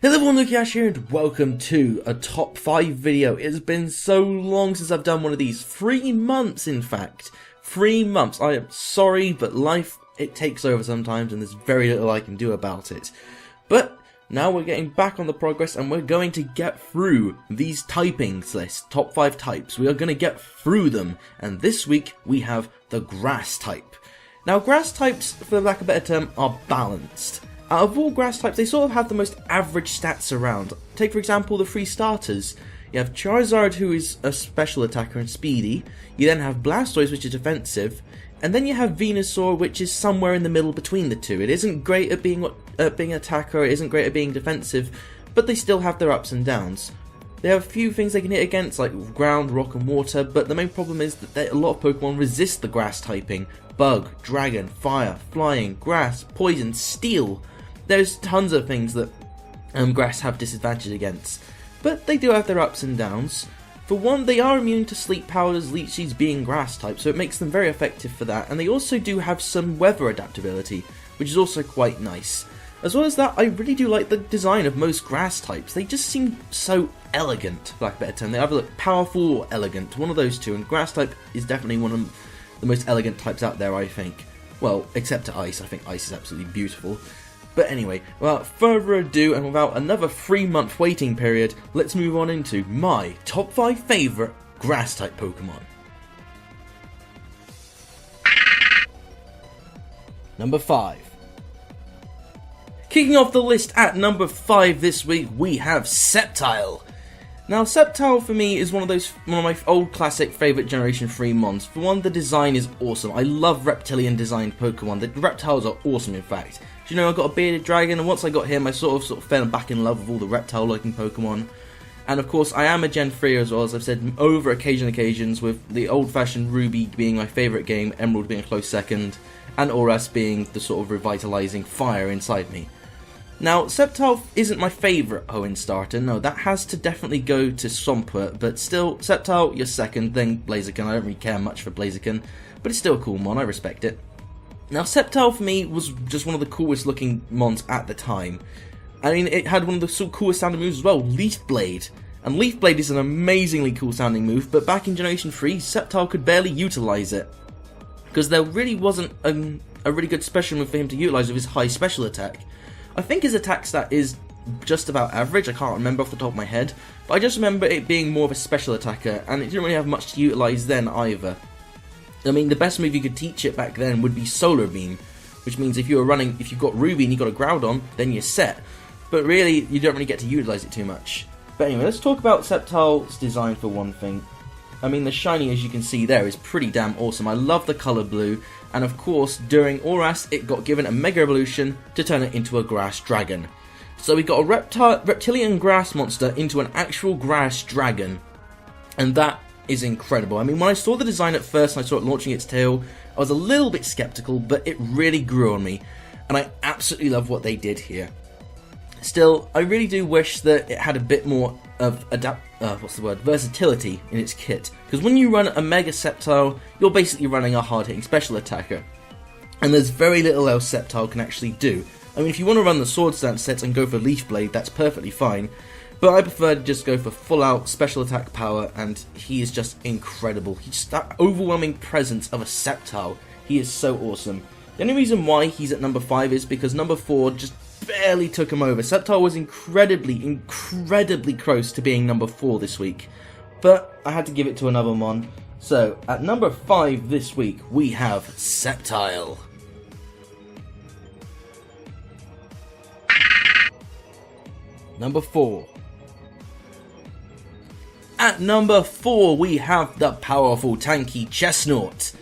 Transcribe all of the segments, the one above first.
Hello everyone, LucaYasha here and welcome to a top 5 video. It's been so long since I've done one of these. 3 months in fact. 3 months. I am sorry, but life, it takes over sometimes and there's very little I can do about it. But now we're getting back on the progress and we're going to get through these typings lists, top 5 types. We are going to get through them, and this week we have the grass type. Now grass types, for lack of a better term, are balanced. Out of all grass types, they sort of have the most average stats around. Take for example the 3 starters. You have Charizard, who is a special attacker and speedy. You then have Blastoise, which is defensive. And then you have Venusaur, which is somewhere in the middle between the two. It isn't great at being an attacker, it isn't great at being defensive, but they still have their ups and downs. They have a few things they can hit against, like ground, rock and water, but the main problem is that a lot of Pokemon resist the grass typing. Bug, dragon, fire, flying, grass, poison, steel. There's tons of things that grass have disadvantage against, but they do have their ups and downs. For one, they are immune to sleep powders, leeches being grass type, so it makes them very effective for that, and they also do have some weather adaptability, which is also quite nice. As well as that, I really do like the design of most grass types. They just seem so elegant, for lack of a better term. They either look powerful or elegant, one of those two, and grass type is definitely one of the most elegant types out there, I think. Well, except to ice. I think ice is absolutely beautiful. But anyway, without further ado and without another 3-month waiting period, let's move on into my top 5 favourite grass type Pokemon. Number 5. Kicking off the list at number 5 this week, we have Sceptile. Now, Sceptile for me is one of my old classic favourite Generation 3 mons. For one, the design is awesome. I love reptilian designed Pokemon. The reptiles are awesome, in fact. You know, I got a bearded dragon, and once I got him, I sort of fell back in love with all the reptile-looking Pokemon. And of course, I am a Gen 3 as well, as I've said over occasions, with the old-fashioned Ruby being my favourite game, Emerald being a close second, and Oras being the sort of revitalising fire inside me. Now, Sceptile isn't my favourite Hoenn starter, no, that has to definitely go to Swampert, but still, Sceptile, you're second, then Blaziken. I don't really care much for Blaziken, but it's still a cool mon, I respect it. Now, Sceptile for me was just one of the coolest looking mons at the time. I mean, it had one of the coolest sounding moves as well, Leaf Blade. And Leaf Blade is an amazingly cool sounding move, but back in Generation 3, Sceptile could barely utilise it. Because there really wasn't a really good special move for him to utilise with his high special attack. I think his attack stat is just about average, I can't remember off the top of my head, but I just remember it being more of a special attacker, and it didn't really have much to utilise then either. I mean, the best move you could teach it back then would be Solar Beam, which means if you've got Ruby and you've got a Groudon, then you're set. But really, you don't really get to utilise it too much. But anyway, let's talk about Sceptile's design for one thing. I mean, the shiny, as you can see there, is pretty damn awesome. I love the colour blue, and of course, during Oras, it got given a Mega Evolution to turn it into a Grass Dragon. So we got a reptilian grass monster into an actual Grass Dragon, and that is incredible. I mean, when I saw the design at first and I saw it launching its tail, I was a little bit skeptical, but it really grew on me, and I absolutely love what they did here. Still, I really do wish that it had a bit more of versatility in its kit, because when you run a Mega Sceptile, you're basically running a hard-hitting special attacker, and there's very little else Sceptile can actually do. I mean, if you want to run the Sword Stance sets and go for Leaf Blade, that's perfectly fine, but I prefer to just go for full-out special attack power, and he is just incredible. He's just that overwhelming presence of a Sceptile. He is so awesome. The only reason why he's at number 5 is because number 4 just barely took him over. Sceptile was incredibly close to being number 4 this week, but I had to give it to another mon. So, at number 5 this week, we have Sceptile. Number 4. At number 4, we have the powerful tanky Chesnut.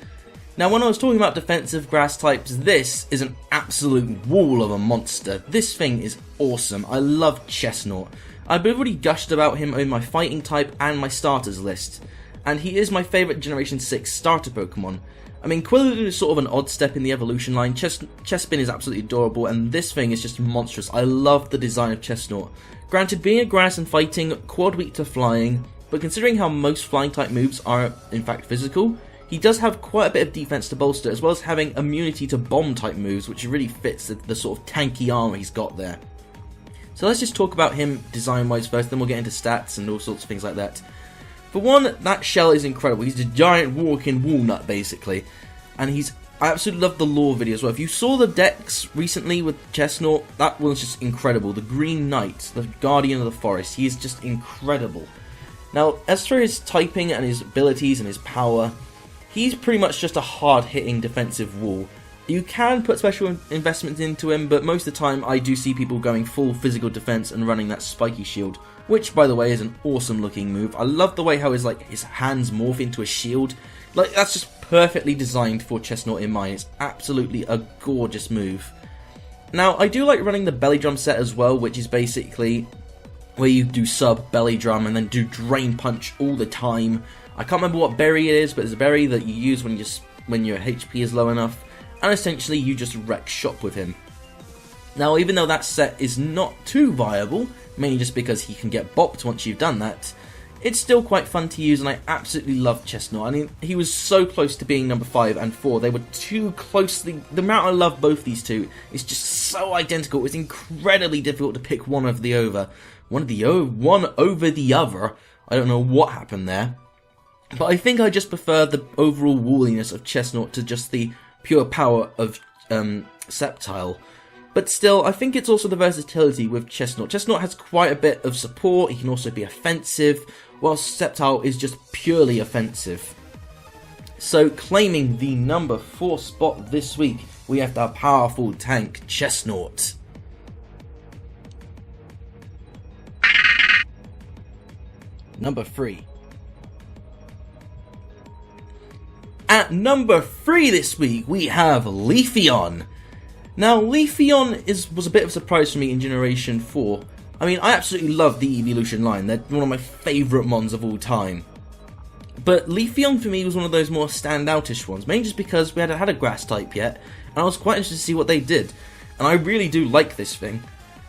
Now, when I was talking about defensive grass types, this is an absolute wall of a monster. This thing is awesome. I love Chesnut. I've already gushed about him in my fighting type and my starters list, and he is my favourite Generation 6 starter Pokemon. I mean, Quilladin is sort of an odd step in the evolution line, Chespin is absolutely adorable, and this thing is just monstrous. I love the design of Chesnut. Granted, being a grass and fighting, quad weak to flying, but considering how most flying type moves are in fact physical, he does have quite a bit of defense to bolster, as well as having immunity to bomb type moves, which really fits the sort of tanky armor he's got there. So let's just talk about him design-wise first, then we'll get into stats and all sorts of things like that. For one, that shell is incredible. He's a giant walking walnut, basically. And I absolutely love the lore video as well. If you saw the decks recently with Chesnut, that was just incredible. The Green Knight, the Guardian of the Forest, he is just incredible. Now, as for his typing and his abilities and his power, he's pretty much just a hard-hitting defensive wall. You can put special investments into him, but most of the time I do see people going full physical defense and running that spiky shield, which, by the way, is an awesome looking move. I love the way how his hands morph into a shield. Like, that's just perfectly designed for Chesnut in mind. It's absolutely a gorgeous move. Now, I do like running the belly drum set as well, which is basically where you do sub belly drum and then do drain punch all the time. I can't remember what berry it is, but it's a berry that you use when your HP is low enough. And essentially you just wreck shop with him. Now, even though that set is not too viable, mainly just because he can get bopped once you've done that, it's still quite fun to use, and I absolutely love Chesnut. I mean, he was so close to being number 5 and 4. They were too closely. The amount I love both these two is just so identical. It's incredibly difficult to pick one over the other. One over the other. I don't know what happened there. But I think I just prefer the overall wooliness of Chesnut to just the pure power of Sceptile. But still, I think it's also the versatility with Chesnut. Chesnut has quite a bit of support, he can also be offensive, whilst Sceptile is just purely offensive. So, claiming the number 4 spot this week, we have the powerful tank Chesnut. Number 3. At number 3 this week, we have Leafeon. Now, Leafeon was a bit of a surprise for me in Generation 4. I mean, I absolutely love the Evolution line. They're one of my favourite mons of all time. But Leafeon for me was one of those more standoutish ones, mainly just because we hadn't had a grass type yet, and I was quite interested to see what they did. And I really do like this thing.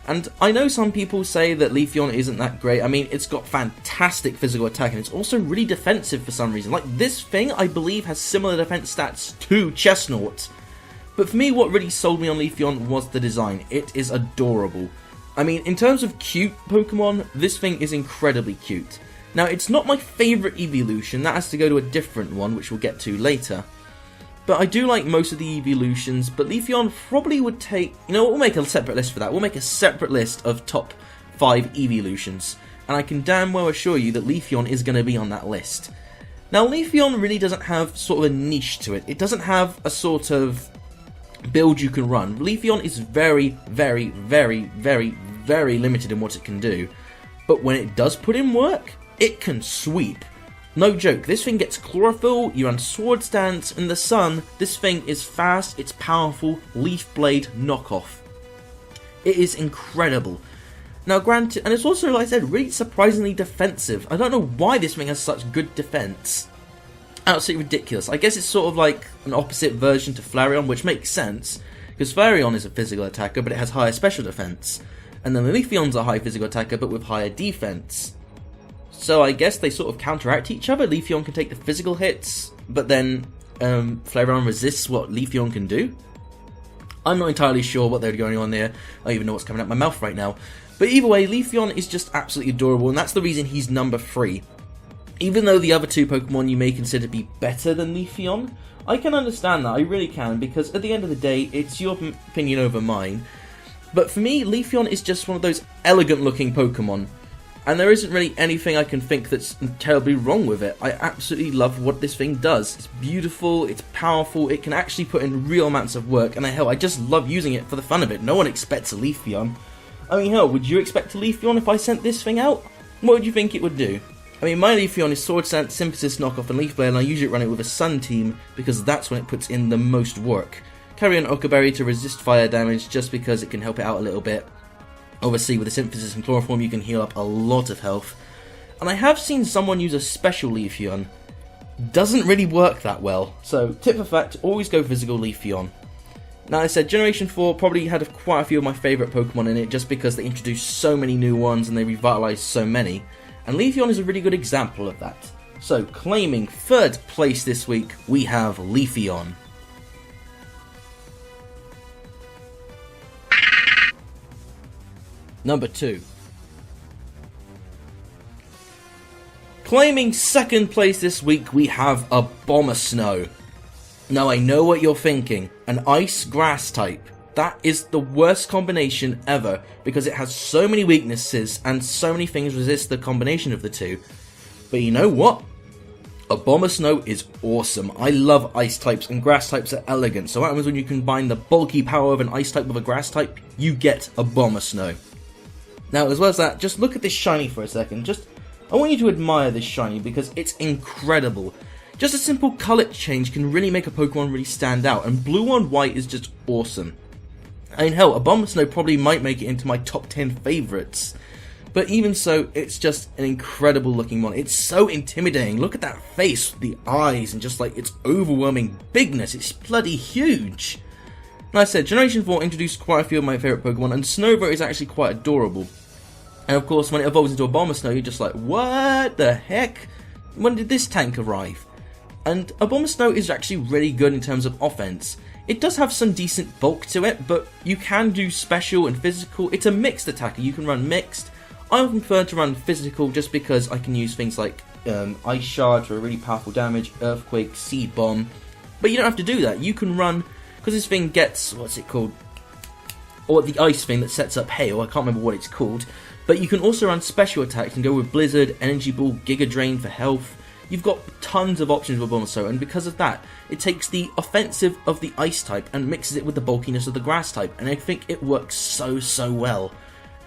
And I know some people say that Leafeon isn't that great. I mean, it's got fantastic physical attack, and it's also really defensive for some reason. Like, this thing, I believe, has similar defense stats to Chesnut. But for me, what really sold me on Leafeon was the design. It is adorable. I mean, in terms of cute Pokemon, this thing is incredibly cute. Now, it's not my favourite evolution. That has to go to a different one, which we'll get to later. But I do like most of the evolutions, but Leafeon probably would take... You know what, we'll make a separate list for that. We'll make a separate list of top 5 evolutions. And I can damn well assure you that Leafeon is going to be on that list. Now, Leafeon really doesn't have sort of a niche to it. It doesn't have a sort of build you can run. Leafeon is very, very, very, very, very limited in what it can do. But when it does put in work, it can sweep. No joke, this thing gets chlorophyll, you run sword stance, in the sun, this thing is fast, it's powerful, leaf blade knockoff. It is incredible. Now granted, and it's also, like I said, really surprisingly defensive. I don't know why this thing has such good defense. Absolutely ridiculous. I guess it's sort of like an opposite version to Flareon, which makes sense, because Flareon is a physical attacker, but it has higher special defense. And then the Leafeon's a high physical attacker, but with higher defense. So I guess they sort of counteract each other. Leafeon can take the physical hits, but then Flareon resists what Leafeon can do. I'm not entirely sure what they're going on there. I don't even know what's coming out my mouth right now. But either way, Leafeon is just absolutely adorable, and that's the reason he's number 3. Even though the other 2 Pokemon you may consider to be better than Leafeon, I can understand that, I really can, because at the end of the day, it's your opinion over mine. But for me, Leafeon is just one of those elegant looking Pokemon. And there isn't really anything I can think that's terribly wrong with it. I absolutely love what this thing does. It's beautiful, it's powerful, it can actually put in real amounts of work, and hell, I just love using it for the fun of it. No one expects a Leafeon. I mean, hell, would you expect a Leafeon if I sent this thing out? What would you think it would do? I mean, my Leafeon is Sword Stance, Synthesis, Knockoff, and Leaf Blade, and I usually run it with a Sun team, because that's when it puts in the most work. Carry an Okaberry to resist fire damage, just because it can help it out a little bit. Obviously, with the Synthesis and Chloroform, you can heal up a lot of health. And I have seen someone use a special Leafeon. Doesn't really work that well. So, tip for fact, always go physical Leafeon. Now, I said Generation 4 probably had quite a few of my favourite Pokemon in it, just because they introduced so many new ones and they revitalised so many. And Leafeon is a really good example of that. So, claiming 3rd place this week, we have Leafeon. Number 2. Claiming second place this week, we have Abomasnow. Now I know what you're thinking, an ice grass type. That is the worst combination ever because it has so many weaknesses and so many things resist the combination of the two. But you know what? Abomasnow is awesome. I love ice types and grass types are elegant. So what happens when you combine the bulky power of an ice type with a grass type? You get Abomasnow. Now as well as that, just look at this shiny for a second. I want you to admire this shiny because it's incredible. Just a simple colour change can really make a Pokemon really stand out, and blue on white is just awesome. I mean, hell, Abomasnow probably might make it into my top 10 favourites. But even so, it's just an incredible looking one. It's so intimidating. Look at that face, the eyes, and just like its overwhelming bigness. It's bloody huge. Like I said, Generation 4 introduced quite a few of my favourite Pokemon, and Snover is actually quite adorable. And of course, when it evolves into Abomasnow, you're just like, what the heck? When did this tank arrive? And Abomasnow is actually really good in terms of offense. It does have some decent bulk to it, but you can do special and physical. It's a mixed attacker. You can run mixed. I would prefer to run physical just because I can use things like Ice Shard for a really powerful damage, Earthquake, Seed Bomb. But you don't have to do that. You can run, because this thing gets, what's it called? Or the ice thing that sets up Hail. I can't remember what it's called. But you can also run special attacks and go with Blizzard, Energy Ball, Giga Drain for health. You've got tons of options with Abomasnow, and because of that, it takes the offensive of the Ice type and mixes it with the bulkiness of the Grass type, and I think it works so well.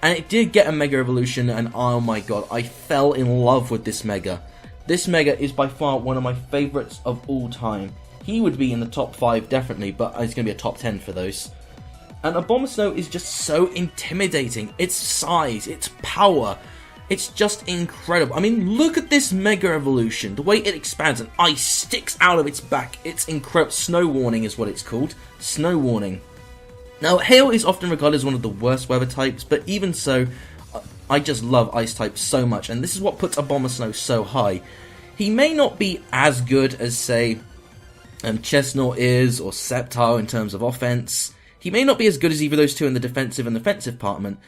And it did get a Mega Evolution, and oh my god, I fell in love with this Mega. This Mega is by far one of my favourites of all time. He would be in the top 5 definitely, but it's going to be a top 10 for those. And Abomasnow is just so intimidating. Its size, its power, it's just incredible. I mean, look at this Mega Evolution. The way it expands and ice sticks out of its back. It's incredible. Snow Warning is what it's called. Snow Warning. Now, Hail is often regarded as one of the worst weather types, but even so, I just love ice types so much, and this is what puts Abomasnow so high. He may not be as good as, say, Chesnut is, or Sceptile in terms of offense. He may not be as good as either of those two in the defensive and offensive department,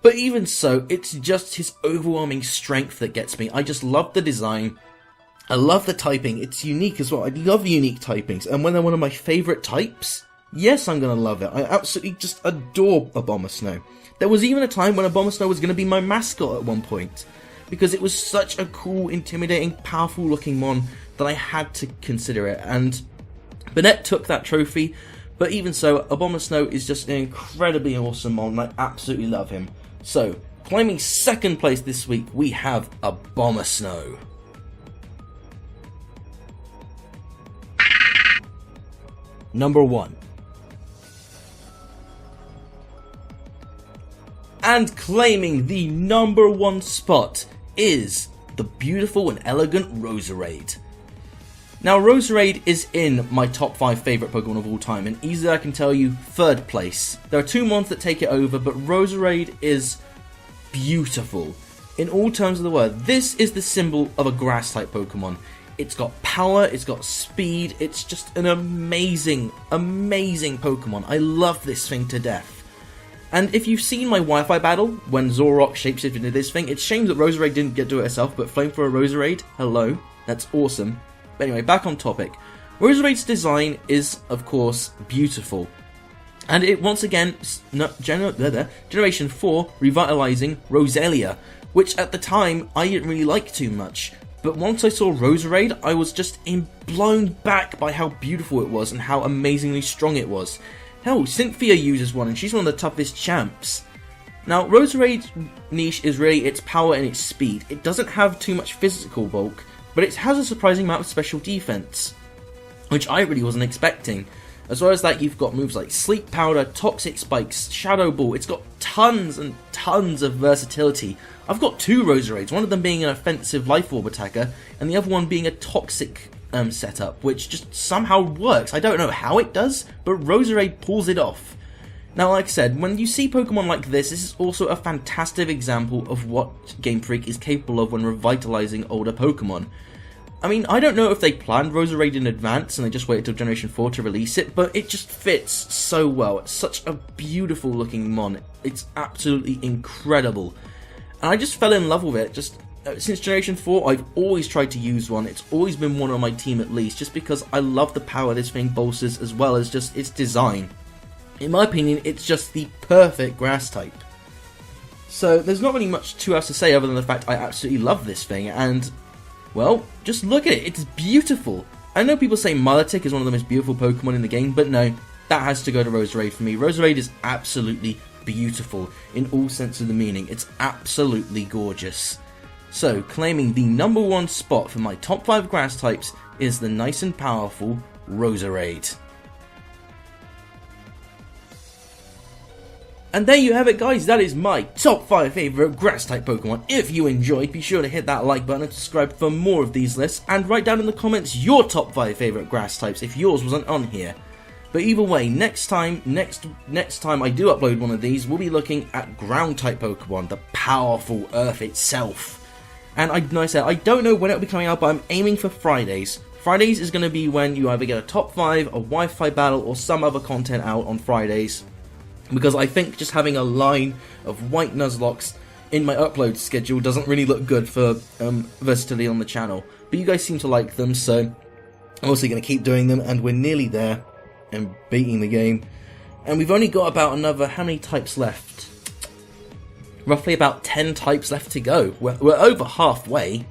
but even so, it's just his overwhelming strength that gets me. I just love the design. I love the typing. It's unique as well. I love unique typings, and when they're one of my favourite types, yes, I'm going to love it. I absolutely just adore Abomasnow. There was even a time when Abomasnow was going to be my mascot at one point, because it was such a cool, intimidating, powerful looking one that I had to consider it, and Burnett took that trophy, but even so, Abomasnow is just an incredibly awesome mon, and I absolutely love him. So, claiming second place this week, we have Abomasnow. Number 1. And claiming the number 1 spot is the beautiful and elegant Roserade. Now, Roserade is in my top 5 favourite Pokemon of all time, and easily I can tell you, third place. There are 2 mons that take it over, but Roserade is beautiful. In all terms of the word, this is the symbol of a grass-type Pokemon. It's got power, it's got speed, it's just an amazing, amazing Pokemon. I love this thing to death. And if you've seen my Wi-Fi battle, when Zoroark shapeshifted into this thing, it's a shame that Roserade didn't get to do it herself, but Flamethrower Roserade, hello, that's awesome. But anyway, back on topic. Roserade's design is, of course, beautiful. And it once again, Generation 4 revitalizing Roselia, which at the time I didn't really like too much. But once I saw Roserade, I was just blown back by how beautiful it was and how amazingly strong it was. Hell, Cynthia uses one and she's one of the toughest champs. Now, Roserade's niche is really its power and its speed. It doesn't have too much physical bulk, but it has a surprising amount of special defense, which I really wasn't expecting. As well as that, you've got moves like Sleep Powder, Toxic Spikes, Shadow Ball. It's got tons and tons of versatility. I've got 2 Roserades, one of them being an offensive Life Orb attacker, and the other one being a Toxic setup, which just somehow works. I don't know how it does, but Roserade pulls it off. Now, like I said, when you see Pokemon like this is also a fantastic example of what GameFreak is capable of when revitalizing older Pokemon. I mean, I don't know if they planned Roserade in advance and they just waited till Generation 4 to release it, but it just fits so well. It's such a beautiful looking mon. It's absolutely incredible. And I just fell in love with it. Just since Generation 4, I've always tried to use one. It's always been one on my team at least, just because I love the power this thing bolsters as well as just its design. In my opinion, it's just the perfect grass type. So there's not really much too else to say other than the fact I absolutely love this thing, and well, just look at it, it's beautiful. I know people say Milotic is one of the most beautiful Pokemon in the game, but no, that has to go to Roserade for me. Roserade is absolutely beautiful in all sense of the meaning. It's absolutely gorgeous. So, claiming the #1 spot for my top 5 grass types is the nice and powerful Roserade. And there you have it, guys. That is my top 5 favourite grass-type Pokemon. If you enjoyed, be sure to hit that like button and subscribe for more of these lists, and write down in the comments your top 5 favourite grass types if yours wasn't on here. But either way, next time I do upload one of these, we'll be looking at ground-type Pokemon, the powerful Earth itself. And like I said, I don't know when it'll be coming out, but I'm aiming for Fridays. Fridays is going to be when you either get a top 5, a Wi-Fi battle, or some other content out on Fridays. Because I think just having a line of white Nuzlocks in my upload schedule doesn't really look good for versatility on the channel. But you guys seem to like them, so I'm also going to keep doing them, and we're nearly there and beating the game. And we've only got about another, how many types left? Roughly about 10 types left to go. We're over halfway.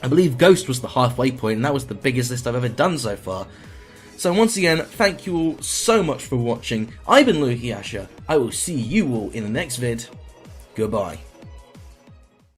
I believe Ghost was the halfway point, and that was the biggest list I've ever done so far. So once again, thank you all so much for watching. I've been LucaYasha. I will see you all in the next vid. Goodbye.